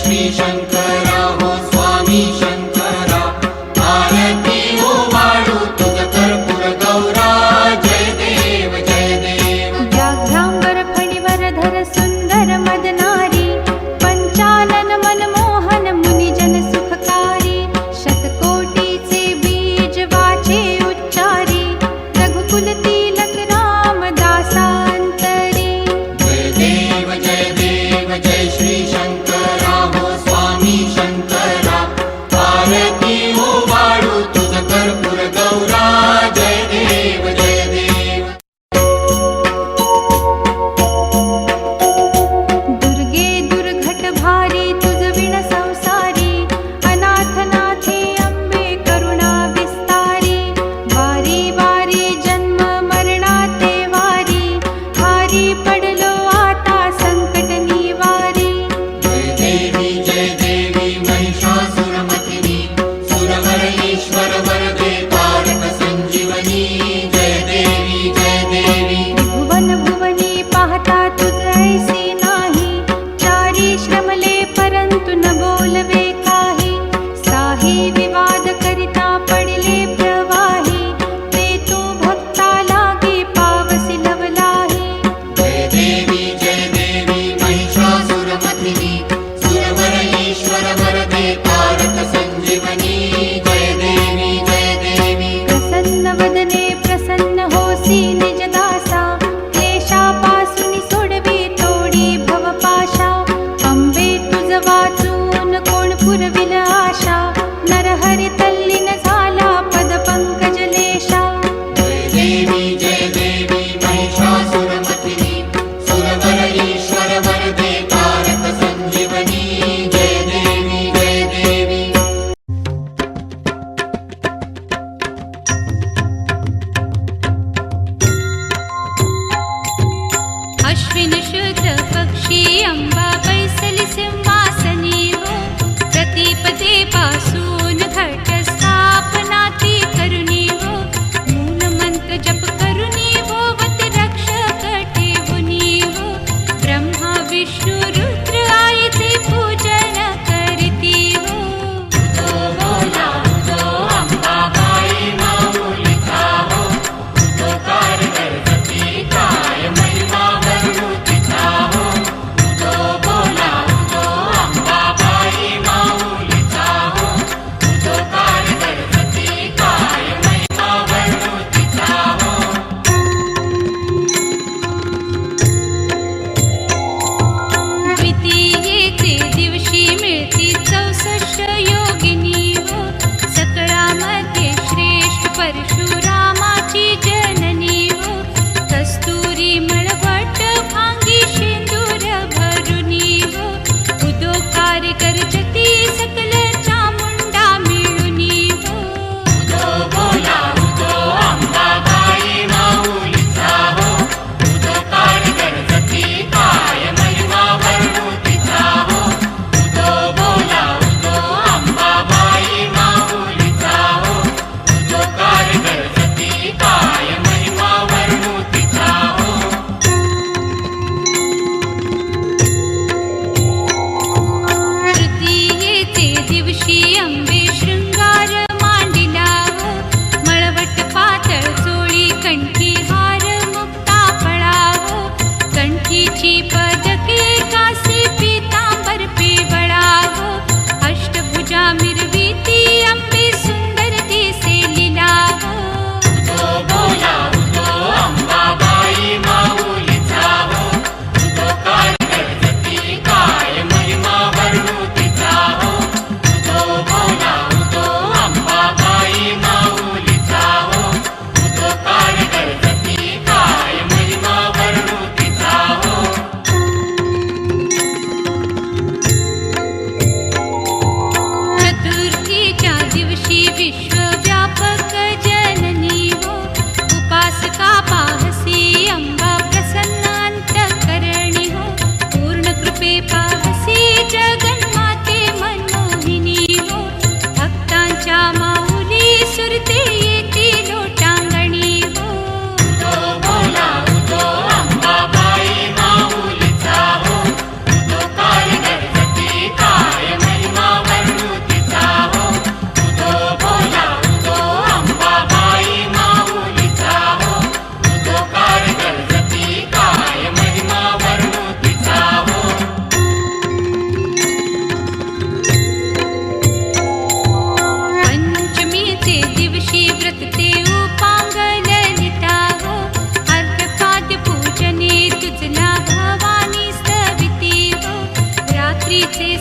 श्री शंकरा हो स्वामी शंकरा, आरती ओ वाळू तुझ कर्पूर गौरा, जय देव जय देव. व्याघ्रांबर फणीवर धर सुंदर मदनारी, पंचानन मनमोहन मुनिजन सुखकारी, शतकोटीचे बीज वाचे उच्चारी, रघुकुल तिलक रामदासांतरी. जय देव जय देव जय श्री शंकरा हो स्वामी शंकरा, आरती ओ वाळू तुझ कर्पूर गौरा, जय देव जय देव. दुर्गे दुर्घट भारी तुझ विण संसारी, अनाथ नाथे अंबे करुणा विस्तारी, वारी वारी जन्म मरणाते वारी, भारी पडलो आता संकट निवारी. जय देवी महिषासुरमर्दिनी, सुरवर ईश्वर वरदे तारक संजीवनी, जय देवी जय देवी. भुवन भुवनी पाहता तुझ ऐसी नाही, चारी श्रमले परंतु न बोलवे काही, साही विवाद करिता पडले प्रवाही, ते तू भक्ता लागे पावसी लवलाही. जय देवी महिषासुरमर्दिनी, सुरवर ईश्वर वरदे तारक संजीवनी, जय देवी जय देवी. प्रसन्न वदने प्रसन्न होसी निज दासा, क्लेशापासून सोडवी तोडी भवपाशा, अंबे तुझ वाचून कोण पुरविल आशा, नरहरी तल्लीन झाला पद पंकजलेशा. जय देवी महिषासुरमर्दिनी, सुरवर ईश्वर वरदे तारक संजीवनी, जय देवी जय देवी.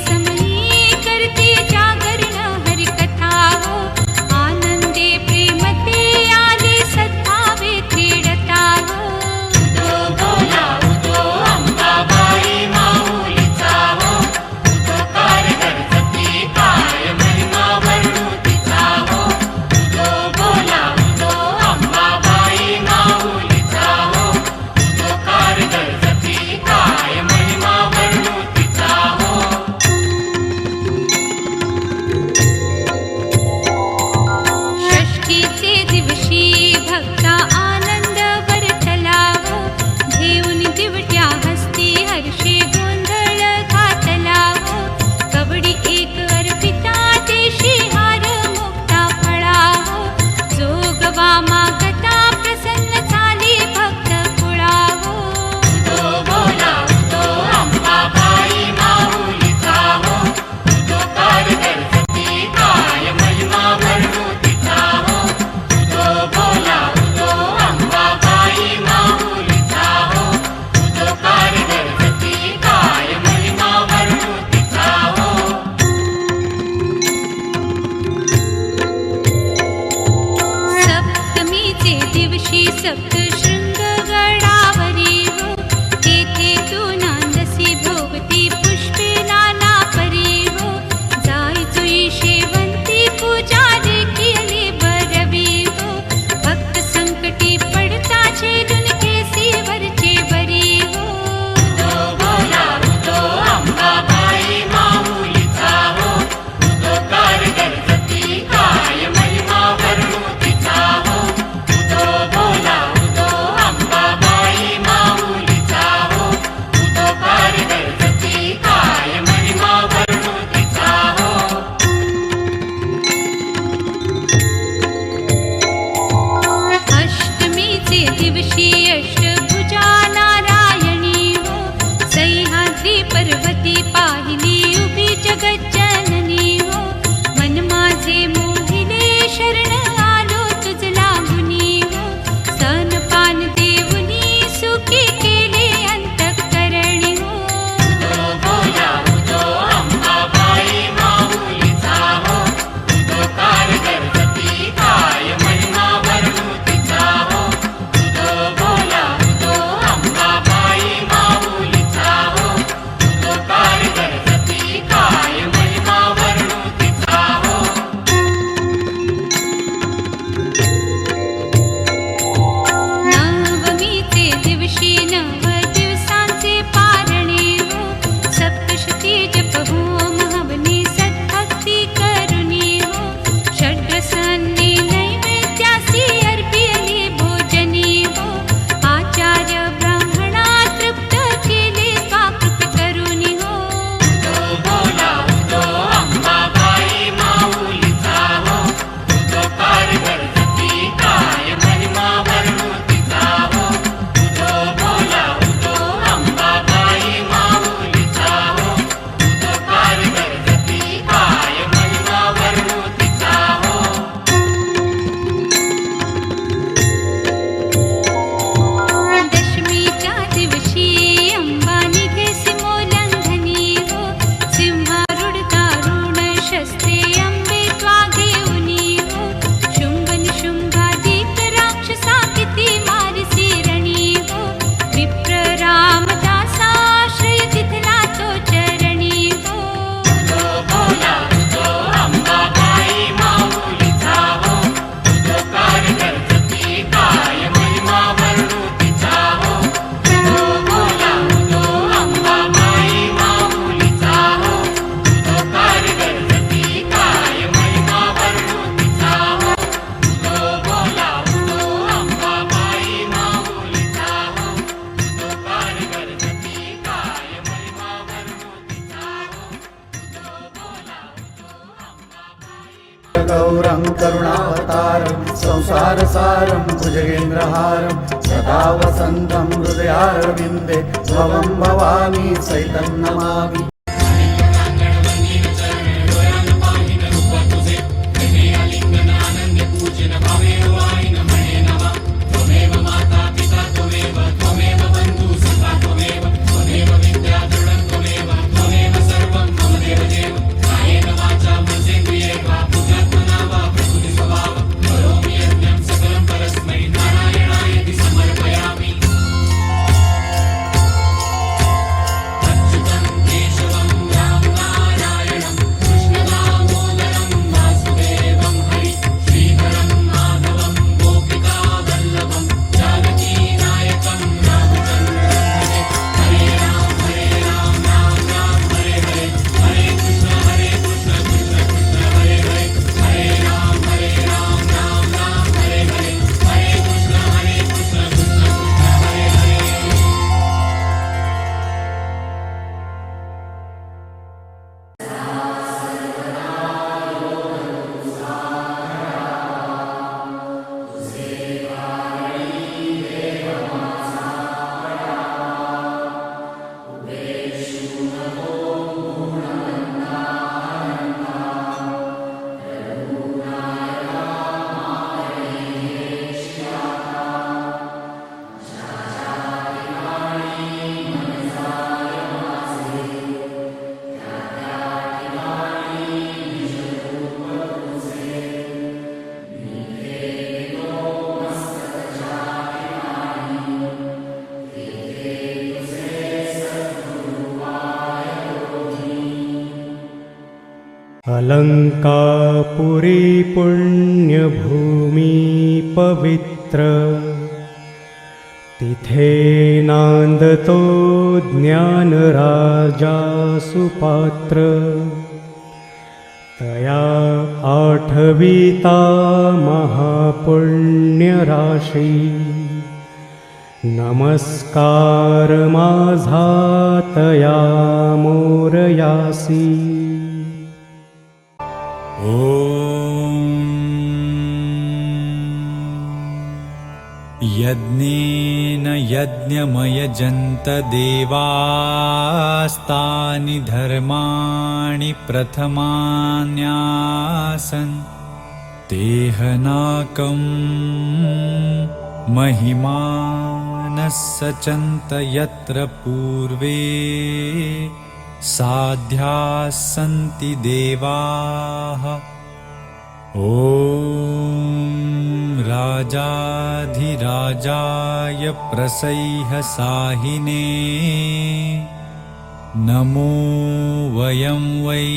समयी करती जागरण हरिकथा हो. आनंदे प्रेमते आले सद्भावे क्रीडता हो. उदो बोला उदो अंबाबाई माऊलीचा हो. उपकार करती काय महिमा वर्णू तिचा हो. उदो बोला उदो अंबाबाई माऊलीचा हो. उपकार करती काय महिमा वर्णू तिचा हो. षष्ठीचे दिवशी भक्ता आनंद वर्तला हो. घेऊन दिवट्या हस्ती हर्षे गोंधळ घातला हो. कवडी एक अर्पिता देशी हार मुक्ता फळा हो. जोगवा मागता प्रसन्न झाली भक्त कुळा हो. उदो बोला उदो अंबाबाई माऊलीचा हो. उपकार करती काय महिमा वर्णू तिचा हो. उदो बोला उदो अंबाबाई माऊलीचा हो. उपकार करती काय महिमा वर्णू तिचा हो. सप्तमीचे दिवशी सप्तशृंग गडावरी हो. तेथे तू नांदसी भोवती पुष्पे नाना परी हो. जायचोई शेवंती पूजा रे केली बरवी हो. भक्त संकटी पडता छेदून केसी वरचे बरी हो. उदो बोला उदो अंबाबाई माऊलीचा हो. उपकार करती काय महिमा वर्णू तिचा हो. उदो बोला उदो अंबाबाई माऊलीचा हो. उपकार करती काय महिमा वर्णू तिचा हो. अष्टमीचे दिवशी अष्टभुजा नारायणी हो. सह्याद्री पर्वती पाहिली उभी जगज्जननी हो. मन माझे मोहिले शरण आलो तुझ लागुनी हो. स्तनपान देऊनी सुखी केले अंतःकरणी हो. उदो बोला उदो अंबाबाई माऊलीचा हो. उपकार करती काय महिमा वर्णू तिचा हो. उदो बोला उदो अंबाबाई माऊलीचा हो. उपकार करती काय महिमा वर्णू तिचा हो. नवमीचे दिवशी नव दिवसांचे पारणे हो. सप्तशती जप होम हवनी सद्भक्ती करुणी हो. षड्रसांनी नैवेद्यासी अर्पिली भोजनी हो. आचार्य ब्राह्मणा तृप्त केले स्वाकृत करुणी हो. उदो बोला उदो अंबाबाई माऊलीचा हो. उपकार करती काय महिमा वर्णू तिचा हो. उदो बोला उदो अंबाबाई माऊलीचा हो. उपकार करती काय महिमा वर्णू तिचा हो. दशमीच्या दिवशी अंबा निघे सिमोल्लंघनी हो. सिंहारूढ दारुण शस्त्रे अंबे त्वा घेऊनी हो. शुंभ निशुंभादिक राक्षसा किती मारिसी रणी हो. विप्र रामदासाश्रय तिथला तो चरणी हो. उदो बोला उदो अंबाबाई माऊलीचा हो. उपकार करती काय महिमा वर्णू तिचा हो. उदो बोला उदो अंबाबाई माऊलीचा हो. उपकार करती काय महिमा वर्णू तिचा हो. उदो बोला उदो अंबाबाई माऊलीचा हो. उपकार करती काय महिमा वर्णू तिचा हो. उदो बोला उदो अंबाबाई गौरं करुणावतारं संसारसारं भुजगेन्द्रहारं सदा वसन्तं हृदयारविन्दे भवं भवानी सहितं नमामि. त्वमेव अलंकापुरी पुण्यभूमी पवित्र तिथे नांदतो ज्ञान राजा सुपात्र तया आठविता महापुण्य राशी नमस्कार माझा तया मोरयासी ॐ यज्ञेन यज्ञमयजन्त देवास्तानि धर्माणि प्रथमान्यासन् तेहनाकं महिमानः सचन्त यत्र पूर्वे साध्याः सन्ति देवाः ॐ राजाधिराजाय प्रसह्यसाहिने नमो वयं वै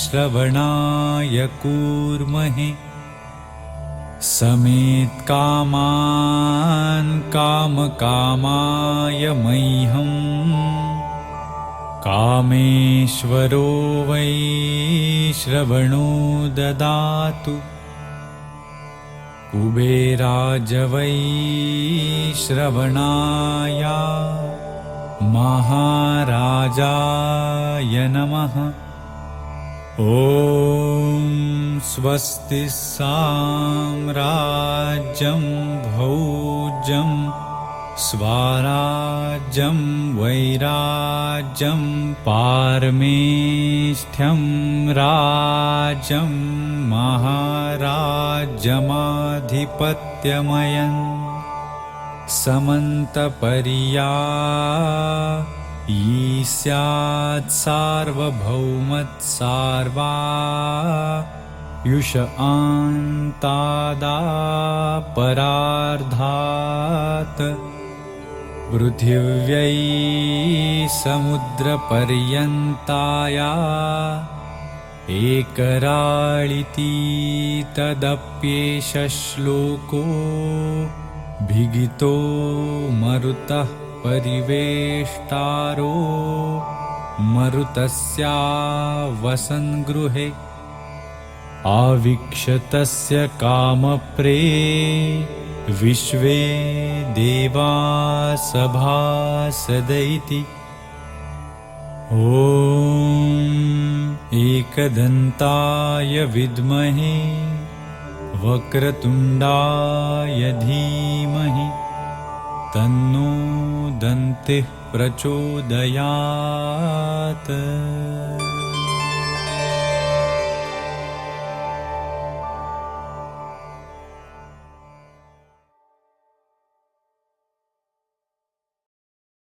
श्रवणाय कूर्महे समेत्कामान् कामकामाय मह्यम् कामेश्वरो वै श्रवणो ददातु कुबेराज वै श्रवणाय महाराजाय नमः ॐ स्वस्ति साम्राज्यं भौज्यं स्वाराज्यं वैराज्यं पारमेष्ठ्यं राज्यं महाराज्यमाधिपत्यमयं समन्तपर्या ईस्यात् सार्वभौमत्सार्वा युष आन्तादापरार्धात् पृथिव्यै समुद्रपर्यन्ताया एकराळिती तदप्येष श्लोको भिगितो मरुतः परिवेष्टारो मरुतस्या वसन्गृहे आवीक्षतस्य कामप्रे विश्वे देवा सभासदैति ॐ एकदन्ताय विद्महे वक्रतुण्डाय धीमहि तन्नो दन्तिः प्रचोदयात्।